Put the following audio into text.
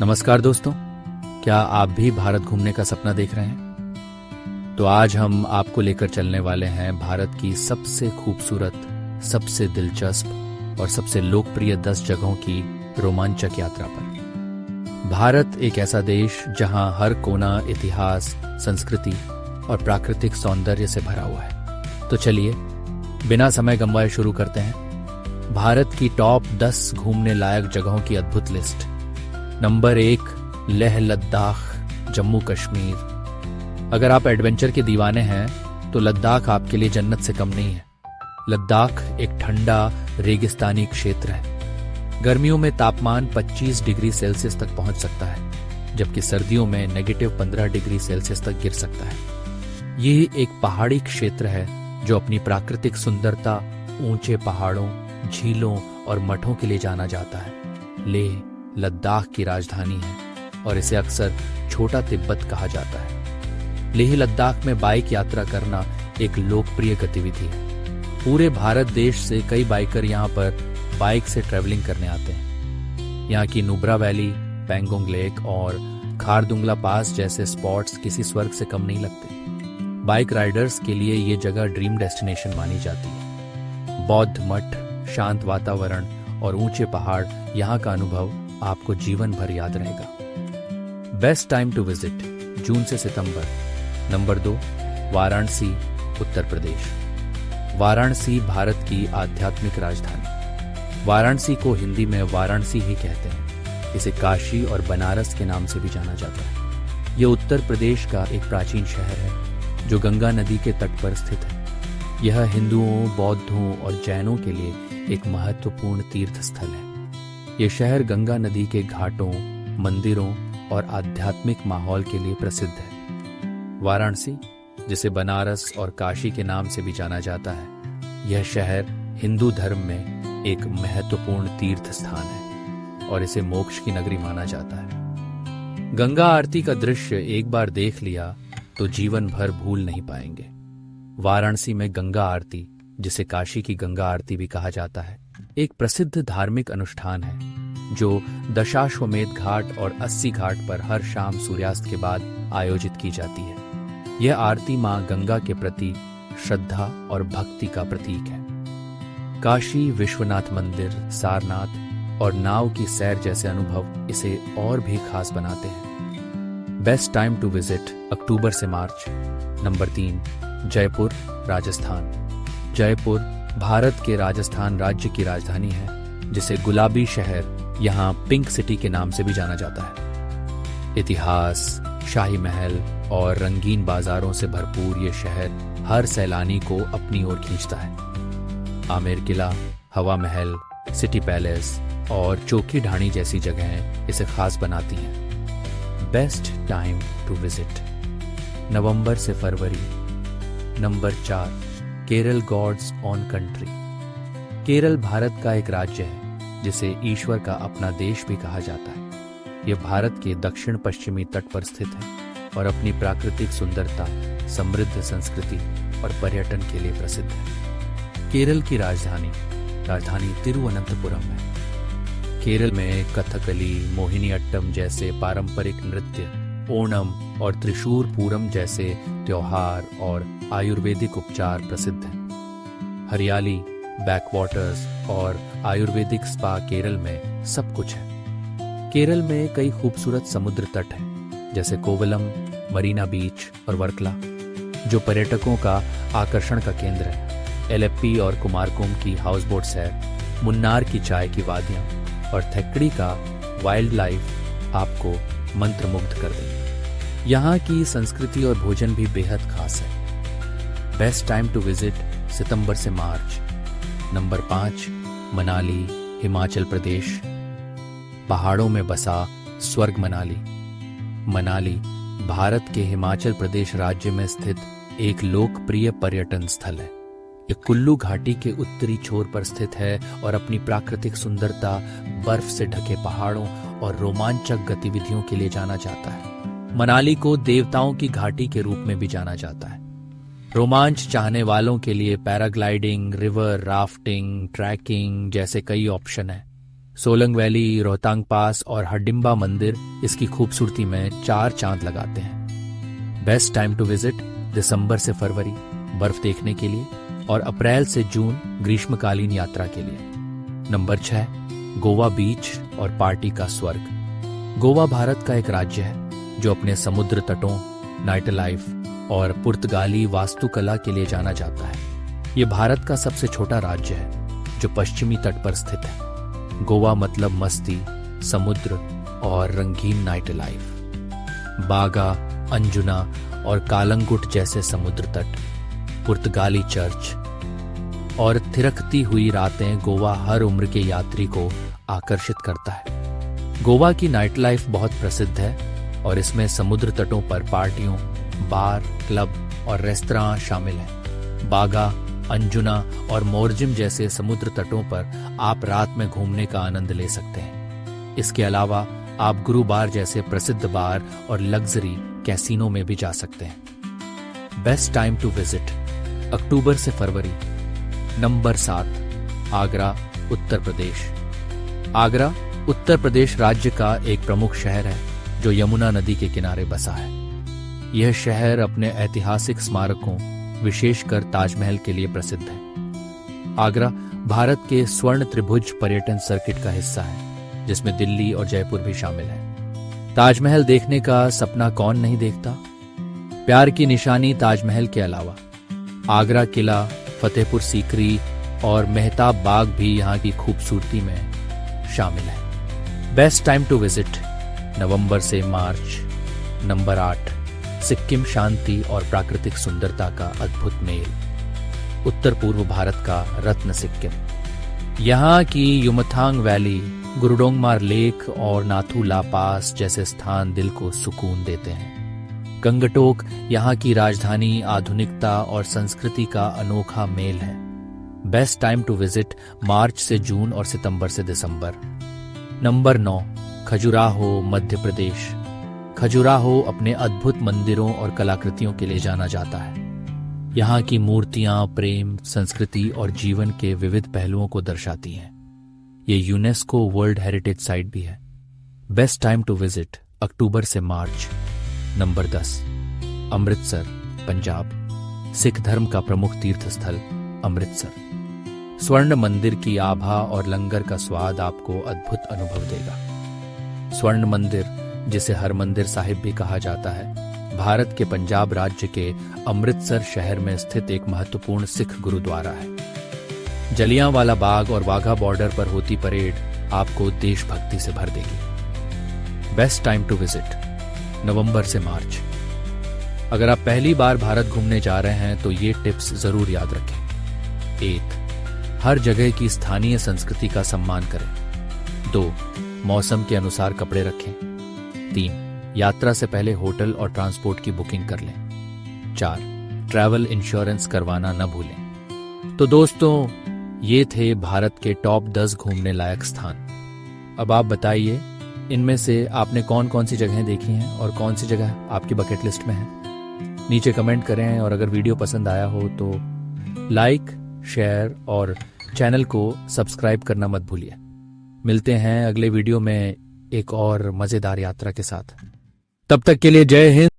नमस्कार दोस्तों, क्या आप भी भारत घूमने का सपना देख रहे हैं? तो आज हम आपको लेकर चलने वाले हैं भारत की सबसे खूबसूरत, सबसे दिलचस्प और सबसे लोकप्रिय 10 जगहों की रोमांचक यात्रा पर। भारत एक ऐसा देश जहां हर कोना इतिहास, संस्कृति और प्राकृतिक सौंदर्य से भरा हुआ है। तो चलिए बिना समय गंवाए शुरू करते हैं भारत की टॉप 10 घूमने लायक जगहों की अद्भुत लिस्ट। नंबर 1, लेह लद्दाख, जम्मू कश्मीर। अगर आप एडवेंचर के दीवाने हैं तो लद्दाख आपके लिए जन्नत से कम नहीं है। लद्दाख एक ठंडा रेगिस्तानी क्षेत्र है। गर्मियों में तापमान 25 डिग्री सेल्सियस तक पहुंच सकता है, जबकि सर्दियों में -15 डिग्री सेल्सियस तक गिर सकता है। ये एक पहाड़ी क्षेत्र है जो अपनी प्राकृतिक सुंदरता, ऊंचे पहाड़ों, झीलों और मठों के लिए जाना जाता है। लेह लद्दाख की राजधानी है और इसे अक्सर छोटा तिब्बत कहा जाता है। लेह लद्दाख में बाइक यात्रा करना एक लोकप्रिय गतिविधि है। पूरे भारत देश से कई बाइकर यहाँ पर बाइक से ट्रैवलिंग करने आते हैं। यहाँ की नुब्रा वैली, पेंगोंग लेक और खारदुंगला पास जैसे स्पॉट्स किसी स्वर्ग से कम नहीं लगते। बाइक राइडर्स के लिए ये जगह ड्रीम डेस्टिनेशन मानी जाती है। बौद्ध मठ, शांत वातावरण और ऊंचे पहाड़, यहाँ का अनुभव आपको जीवन भर याद रहेगा। बेस्ट टाइम टू विजिट, जून से सितंबर। नंबर 2, वाराणसी, उत्तर प्रदेश। वाराणसी भारत की आध्यात्मिक राजधानी। वाराणसी को हिंदी में वाराणसी ही कहते हैं। इसे काशी और बनारस के नाम से भी जाना जाता है। यह उत्तर प्रदेश का एक प्राचीन शहर है जो गंगा नदी के तट पर स्थित है। यह हिंदुओं, बौद्धों और जैनों के लिए एक महत्वपूर्ण तीर्थ स्थल है। ये शहर गंगा नदी के घाटों, मंदिरों और आध्यात्मिक माहौल के लिए प्रसिद्ध है। वाराणसी, जिसे बनारस और काशी के नाम से भी जाना जाता है, यह शहर हिंदू धर्म में एक महत्वपूर्ण तीर्थ स्थान है और इसे मोक्ष की नगरी माना जाता है। गंगा आरती का दृश्य एक बार देख लिया तो जीवन भर भूल नहीं पाएंगे। वाराणसी में गंगा आरती, जिसे काशी की गंगा आरती भी कहा जाता है, एक प्रसिद्ध धार्मिक अनुष्ठान है जो दशाश्वमेध घाट और 80 घाट पर हर शाम सूर्यास्त के बाद आयोजित की जाती है। यह आरती मां गंगा के प्रति श्रद्धा और भक्ति का प्रतीक है। काशी विश्वनाथ मंदिर, सारनाथ और नाव की सैर जैसे अनुभव इसे और भी खास बनाते हैं। बेस्ट टाइम टू विजिट, अक्टूबर से मार्च। नंबर 3, जयपुर, राजस्थान। जयपुर भारत के राजस्थान राज्य की राजधानी है, जिसे गुलाबी शहर, यहाँ पिंक सिटी के नाम से भी जाना जाता है। इतिहास, शाही महल और रंगीन बाजारों से भरपूर ये शहर हर सैलानी को अपनी ओर खींचता है। आमेर किला, हवा महल, सिटी पैलेस और चौकी ढाणी जैसी जगहें इसे खास बनाती हैं। बेस्ट टाइम टू विजिट, नवंबर से फरवरी। Number 4, Kerala, God's own country. Kerala Bharat का एक राज्य है जिसे ईश्वर का अपना देश भी कहा जाता है। यह भारत के दक्षिण पश्चिमी तट पर स्थित है और अपनी प्राकृतिक सुंदरता, समृद्ध संस्कृति और पर्यटन के लिए प्रसिद्ध है। केरल की राजधानी तिरुवनंतपुरम है। केरल में कथकली, मोहिनीअट्टम जैसे पारंपरिक नृत्य, ओणम और त्रिशूर पूरम जैसे त्योहार और आयुर्वेदिक उपचार प्रसिद्ध हैं। हरियाली, बैकवाटर्स और आयुर्वेदिक स्पा केरल में सब कुछ है। केरल में कई खूबसूरत समुद्र तट हैं, जैसे कोवलम, मरीना बीच और वर्कला, जो पर्यटकों का आकर्षण का केंद्र है। एलेप्पी और कुमारकोम की हाउसबोट सैर, मुन्नार की चाय की वादियां और थेक्कड़ी का वाइल्ड लाइफ आपको मंत्रमुग्ध कर देंगे। यहाँ की संस्कृति और भोजन भी बेहद खास है। बेस्ट टाइम टू विजिट, सितंबर से मार्च। नंबर 5, मनाली, हिमाचल प्रदेश। पहाड़ों में बसा स्वर्ग मनाली। मनाली भारत के हिमाचल प्रदेश राज्य में स्थित एक लोकप्रिय पर्यटन स्थल है। ये कुल्लू घाटी के उत्तरी छोर पर स्थित है और अपनी प्राकृतिक सुंदरता, बर्फ से ढके पहाड़ों और रोमांचक गतिविधियों के लिए जाना जाता है। मनाली को देवताओं की घाटी के रूप में भी जाना जाता है। रोमांच चाहने वालों के लिए पैराग्लाइडिंग, रिवर राफ्टिंग, ट्रैकिंग जैसे कई ऑप्शन हैं। सोलंग वैली, रोहतांग पास और हडिम्बा मंदिर इसकी खूबसूरती में 4 चांद लगाते हैं। बेस्ट टाइम टू विजिट दिसंबर से फरवरी बर्फ देखने के लिए और अप्रैल से जून ग्रीष्मकालीन यात्रा के लिए। नंबर 6 गोवा बीच और पार्टी का स्वर्ग। गोवा भारत का एक राज्य है जो अपने समुद्र तटों, नाइट लाइफ और पुर्तगाली वास्तुकला के लिए जाना जाता है। ये भारत का सबसे छोटा राज्य है जो पश्चिमी तट पर स्थित है। गोवा मतलब मस्ती, समुद्र और रंगीन नाइट लाइफ। बागा, अंजुना और कालंगुट जैसे समुद्र तट, पुर्तगाली चर्च और थिरकती हुई रातें गोवा हर उम्र के यात्री को आकर्षित करता है। गोवा की नाइट लाइफ बहुत प्रसिद्ध है और इसमें समुद्र तटों पर पार्टियों, बार, क्लब और रेस्तरां शामिल हैं। बागा, अंजुना और मोरजिम जैसे समुद्र तटों पर आप रात में घूमने का आनंद ले सकते हैं। इसके अलावा आप गुरु बार जैसे प्रसिद्ध बार और लग्जरी कैसीनो में भी जा सकते हैं। बेस्ट टाइम टू विजिट अक्टूबर से फरवरी। नंबर 7 आगरा, उत्तर प्रदेश। आगरा उत्तर प्रदेश राज्य का एक प्रमुख शहर है जो यमुना नदी के किनारे बसा है। यह शहर अपने ऐतिहासिक स्मारकों, विशेषकर ताजमहल के लिए प्रसिद्ध है। आगरा भारत के स्वर्ण त्रिभुज पर्यटन सर्किट का हिस्सा है जिसमें दिल्ली और जयपुर भी शामिल है। ताजमहल देखने का सपना कौन नहीं देखता। प्यार की निशानी ताजमहल के अलावा आगरा किला, फतेहपुर सीकरी और मेहताब बाग भी यहाँ की खूबसूरती में शामिल है। बेस्ट टाइम टू विजिट नवंबर से मार्च। नंबर 8 सिक्किम शांति और प्राकृतिक सुंदरता का अद्भुत मेल। उत्तर पूर्व भारत का रत्न सिक्किम। यहाँ की युमथांग वैली, गुरुडोंगमार लेक और नाथू ला पास जैसे स्थान दिल को सुकून देते हैं। गंगटोक यहाँ की राजधानी, आधुनिकता और संस्कृति का अनोखा मेल है। बेस्ट टाइम टू विजिट मार्च से जून और सितंबर से दिसंबर। नंबर 9 खजुराहो, मध्य प्रदेश। खजुराहो अपने अद्भुत मंदिरों और कलाकृतियों के लिए जाना जाता है। यहाँ की मूर्तियां प्रेम, संस्कृति और जीवन के विविध पहलुओं को दर्शाती हैं। ये यूनेस्को वर्ल्ड हेरिटेज साइट भी है। बेस्ट टाइम टू विजिट अक्टूबर से मार्च। नंबर 10 अमृतसर, पंजाब। सिख धर्म का प्रमुख तीर्थ स्थल अमृतसर। स्वर्ण मंदिर की आभा और लंगर का स्वाद आपको अद्भुत अनुभव देगा। स्वर्ण मंदिर, जिसे हरमंदिर साहिब भी कहा जाता है, भारत के पंजाब राज्य के अमृतसर शहर में स्थित एक महत्वपूर्ण सिख गुरुद्वारा है। जलियांवाला बाग और वाघा बॉर्डर पर होती परेड आपको देशभक्ति से भर देगी। बेस्ट टाइम टू विजिट नवंबर से मार्च। अगर आप पहली बार भारत घूमने जा रहे हैं तो ये टिप्स जरूर याद रखें। 1 हर जगह की स्थानीय संस्कृति का सम्मान करें। 2 मौसम के अनुसार कपड़े रखें। 3 यात्रा से पहले होटल और ट्रांसपोर्ट की बुकिंग कर लें। 4 ट्रैवल इंश्योरेंस करवाना न भूलें। तो दोस्तों, ये थे भारत के टॉप 10 घूमने लायक स्थान। अब आप बताइए, इनमें से आपने कौन कौन सी जगहें देखी हैं और कौन सी जगह आपकी बकेट लिस्ट में है। नीचे कमेंट करें और अगर वीडियो पसंद आया हो तो लाइक, शेयर और चैनल को सब्सक्राइब करना मत भूलिए। मिलते हैं अगले वीडियो में एक और मजेदार यात्रा के साथ। तब तक के लिए जय हिंद।